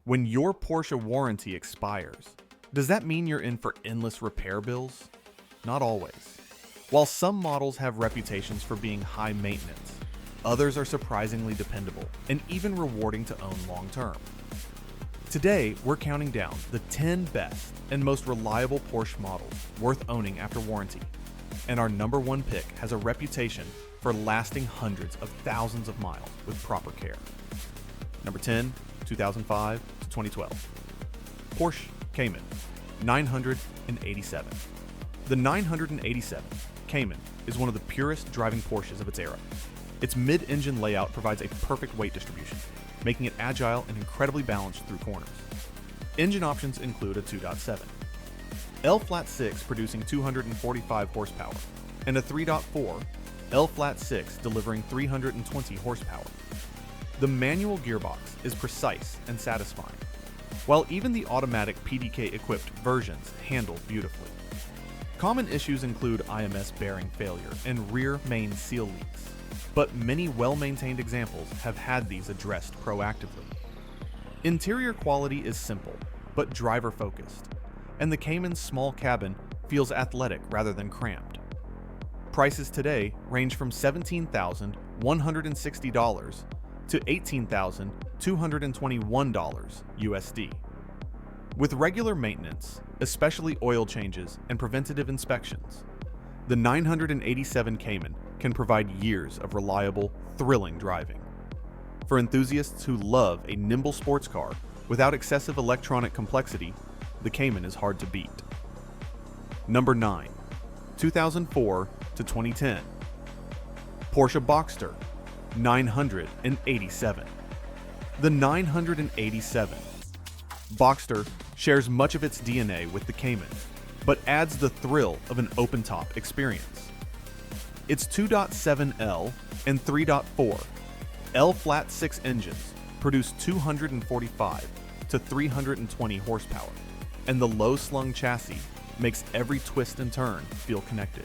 When your Porsche warranty expires, does that mean you're in for endless repair bills? Not always. While some models have reputations for being high maintenance, others are surprisingly dependable and even rewarding to own long term. Today, we're counting down the 10 best and most reliable Porsche models worth owning after warranty, and our number one pick has a reputation for lasting hundreds of thousands of miles with proper care. Number 10, 2005 to 2012. Porsche Cayman 987. The 987 Cayman is one of the purest driving Porsches of its era. Its mid-engine layout provides a perfect weight distribution, making it agile and incredibly balanced through corners. Engine options include a 2.7 L-flat-6 producing 245 horsepower, and a 3.4 L-flat-6 delivering 320 horsepower. The manual gearbox is precise and satisfying, while even the automatic PDK-equipped versions handle beautifully. Common issues include IMS bearing failure and rear main seal leaks, but many well-maintained examples have had these addressed proactively. Interior quality is simple, but driver-focused, and the Cayman's small cabin feels athletic rather than cramped. Prices today range from $17,160 to $18,221 USD. With regular maintenance, especially oil changes and preventative inspections, the 987 Cayman can provide years of reliable, thrilling driving. For enthusiasts who love a nimble sports car without excessive electronic complexity, the Cayman is hard to beat. Number 9, 2004 to 2010. Porsche Boxster 987. The 987 Boxster shares much of its DNA with the Cayman, but adds the thrill of an open-top experience. Its 2.7L and 3.4 L-flat-6 engines produce 245 to 320 horsepower, and the low-slung chassis makes every twist and turn feel connected.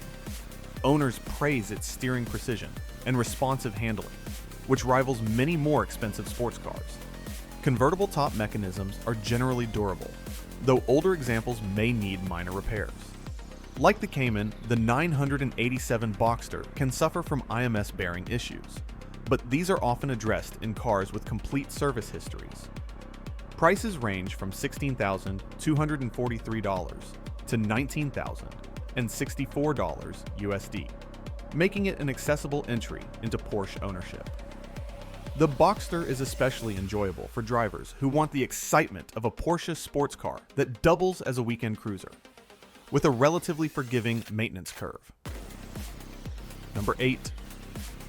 Owners praise its steering precision and responsive handling, which rivals many more expensive sports cars. Convertible top mechanisms are generally durable, though older examples may need minor repairs. Like the Cayman, the 987 Boxster can suffer from IMS bearing issues, but these are often addressed in cars with complete service histories. Prices range from $16,243 to $19,064 USD, making it an accessible entry into Porsche ownership. The Boxster is especially enjoyable for drivers who want the excitement of a Porsche sports car that doubles as a weekend cruiser, with a relatively forgiving maintenance curve. Number 8,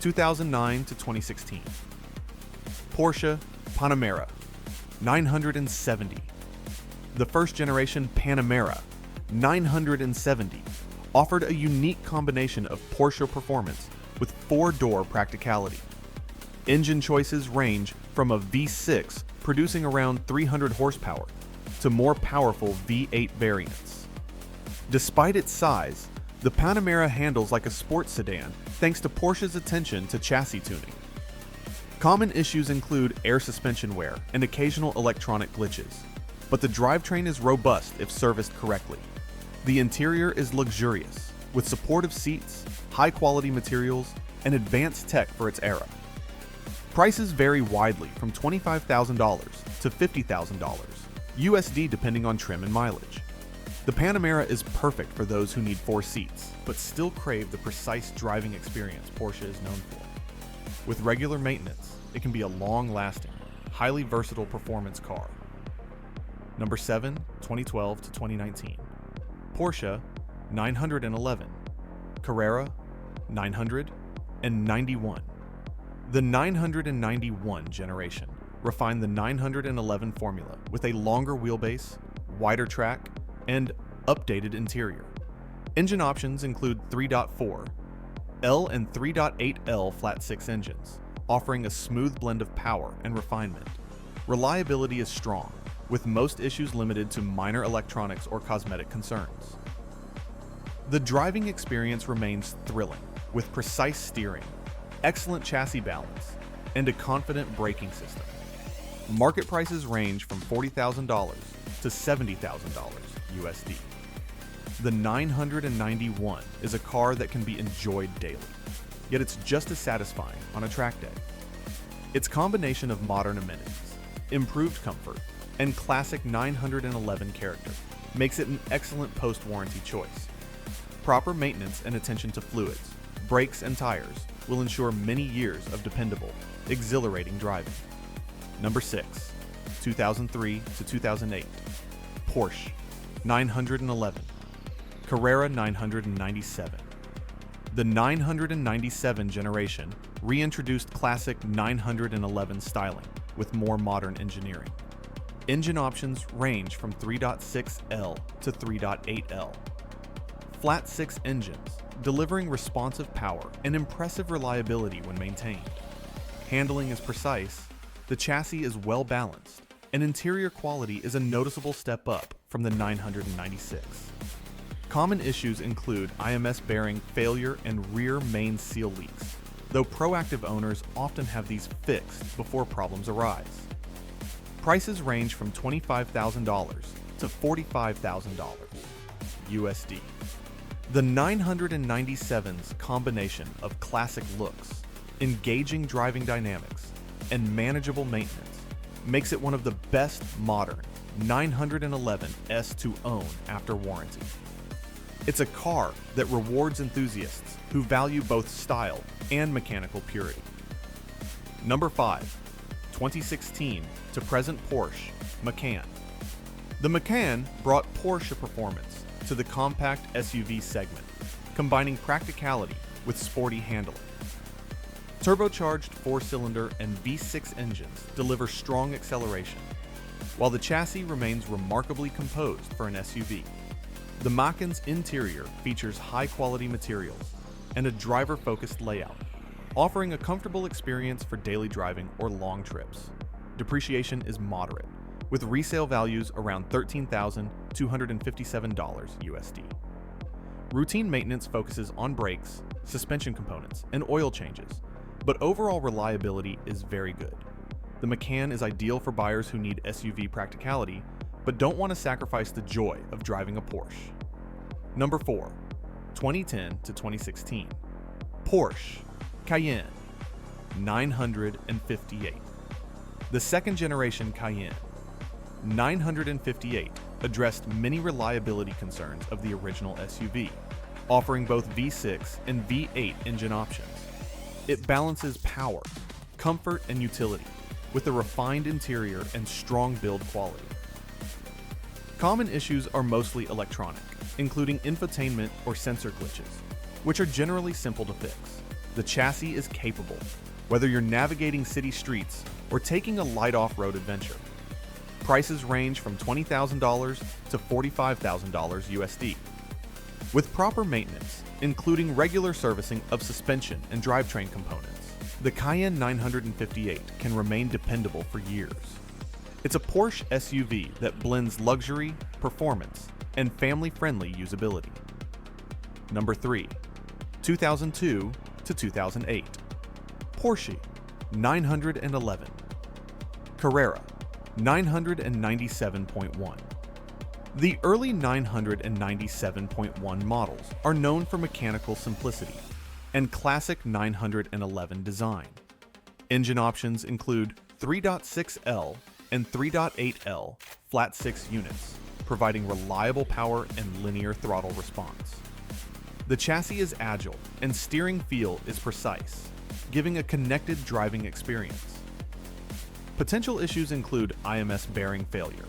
2009 to 2016. Porsche Panamera 970. The first generation Panamera 970 offered a unique combination of Porsche performance with four-door practicality. Engine choices range from a V6 producing around 300 horsepower to more powerful V8 variants. Despite its size, the Panamera handles like a sports sedan thanks to Porsche's attention to chassis tuning. Common issues include air suspension wear and occasional electronic glitches, but the drivetrain is robust if serviced correctly. The interior is luxurious, with supportive seats, high-quality materials, and advanced tech for its era. Prices vary widely from $25,000 to $50,000 USD depending on trim and mileage. The Panamera is perfect for those who need 4 seats, but still crave the precise driving experience Porsche is known for. With regular maintenance, it can be a long-lasting, highly versatile performance car. Number 7, 2012 to 2019. Porsche 911. Carrera 991. The 991 generation refined the 911 formula with a longer wheelbase, wider track, and updated interior. Engine options include 3.4 L and 3.8 L flat-6 engines, offering a smooth blend of power and refinement. Reliability is strong, with most issues limited to minor electronics or cosmetic concerns. The driving experience remains thrilling, with precise steering, excellent chassis balance, and a confident braking system. Market prices range from $40,000 to $70,000 USD. The 991 is a car that can be enjoyed daily, yet it's just as satisfying on a track day. Its combination of modern amenities, improved comfort, and classic 911 character makes it an excellent post-warranty choice. Proper maintenance and attention to fluids, brakes, and tires will ensure many years of dependable, exhilarating driving. Number 6, 2003 to 2008, Porsche 911, Carrera 997. The 997 generation reintroduced classic 911 styling with more modern engineering. Engine options range from 3.6L to 3.8L. Flat 6 engines, delivering responsive power and impressive reliability when maintained. Handling is precise, the chassis is well balanced, and interior quality is a noticeable step up from the 996. Common issues include IMS bearing failure and rear main seal leaks, though proactive owners often have these fixed before problems arise. Prices range from $25,000 to $45,000 USD. The 997's combination of classic looks, engaging driving dynamics, and manageable maintenance makes it one of the best modern 911s to own after warranty. It's a car that rewards enthusiasts who value both style and mechanical purity. Number 5, 2016 to present Porsche Macan. The Macan brought Porsche performance to the compact SUV segment, combining practicality with sporty handling. Turbocharged 4-cylinder and V6 engines deliver strong acceleration, while the chassis remains remarkably composed for an SUV. The Macan's interior features high-quality materials and a driver-focused layout, offering a comfortable experience for daily driving or long trips. Depreciation is moderate, with resale values around $13,257 USD. Routine maintenance focuses on brakes, suspension components, and oil changes, but overall reliability is very good. The Macan is ideal for buyers who need SUV practicality, but don't want to sacrifice the joy of driving a Porsche. Number 4, 2010 to 2016, Porsche Cayenne 958. The second generation Cayenne 958 addressed many reliability concerns of the original SUV, offering both V6 and V8 engine options. It balances power, comfort, and utility with a refined interior and strong build quality. Common issues are mostly electronic, including infotainment or sensor glitches, which are generally simple to fix. The chassis is capable, whether you're navigating city streets or taking a light off-road adventure. Prices range from $20,000 to $45,000 USD. With proper maintenance, including regular servicing of suspension and drivetrain components, the Cayenne 958 can remain dependable for years. It's a Porsche SUV that blends luxury, performance, and family-friendly usability. Number 3, 2002 to 2008, Porsche 911, Carrera 997.1. The early 997.1 models are known for mechanical simplicity and classic 911 design. Engine options include 3.6L and 3.8L flat 6 units, providing reliable power and linear throttle response. The chassis is agile and steering feel is precise, giving a connected driving experience. Potential issues include IMS bearing failure,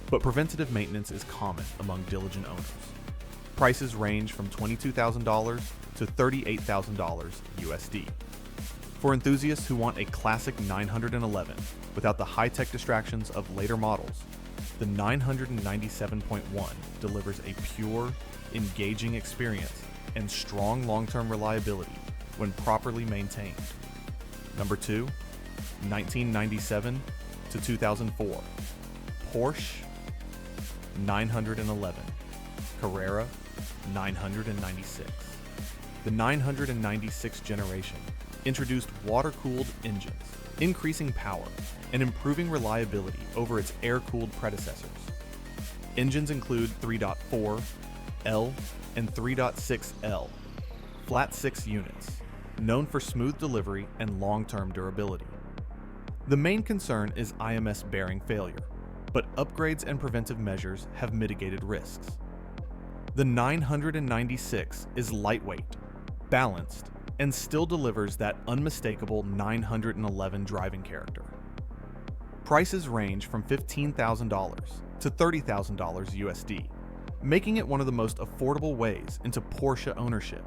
but preventative maintenance is common among diligent owners. Prices range from $22,000 to $38,000 USD. For enthusiasts who want a classic 911 without the high-tech distractions of later models, the 997.1 delivers a pure, engaging experience and strong long-term reliability when properly maintained. Number 2, 1997 to 2004, Porsche 911, Carrera 996. The 996 generation introduced water-cooled engines, increasing power and improving reliability over its air-cooled predecessors. Engines include 3.4, L, and 3.6L, flat 6 units, known for smooth delivery and long-term durability. The main concern is IMS bearing failure, but upgrades and preventive measures have mitigated risks. The 996 is lightweight, balanced, and still delivers that unmistakable 911 driving character. Prices range from $15,000 to $30,000 USD, making it one of the most affordable ways into Porsche ownership.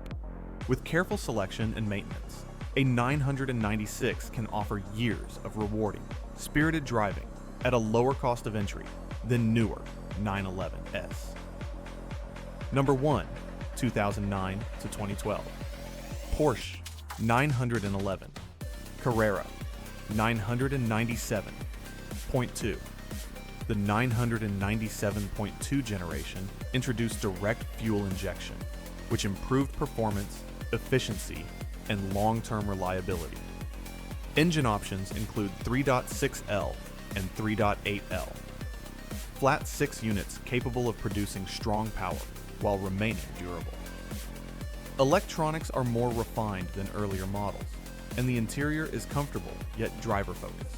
With careful selection and maintenance, a 996 can offer years of rewarding, spirited driving at a lower cost of entry than newer 911S. Number 1, 2009 to 2012. Porsche 911 Carrera 997.2. The 997.2 generation introduced direct fuel injection, which improved performance, efficiency, and long-term reliability. Engine options include 3.6L and 3.8L. Flat 6 units capable of producing strong power while remaining durable. Electronics are more refined than earlier models, and the interior is comfortable yet driver-focused.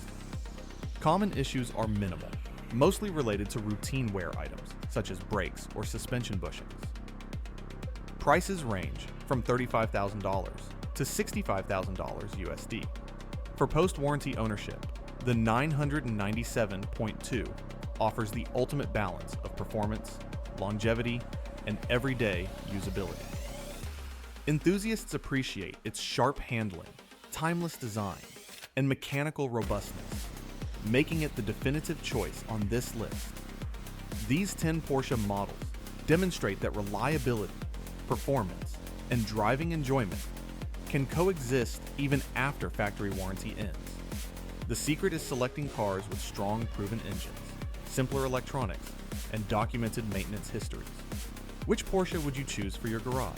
Common issues are minimal, mostly related to routine wear items such as brakes or suspension bushings. Prices range from $35,000 to $65,000 USD. For post-warranty ownership, the 997.2 offers the ultimate balance of performance, longevity, and everyday usability. Enthusiasts appreciate its sharp handling, timeless design, and mechanical robustness, making it the definitive choice on this list. These 10 Porsche models demonstrate that reliability, performance, and driving enjoyment can coexist even after factory warranty ends. The secret is selecting cars with strong, proven engines, simpler electronics, and documented maintenance histories. Which Porsche would you choose for your garage?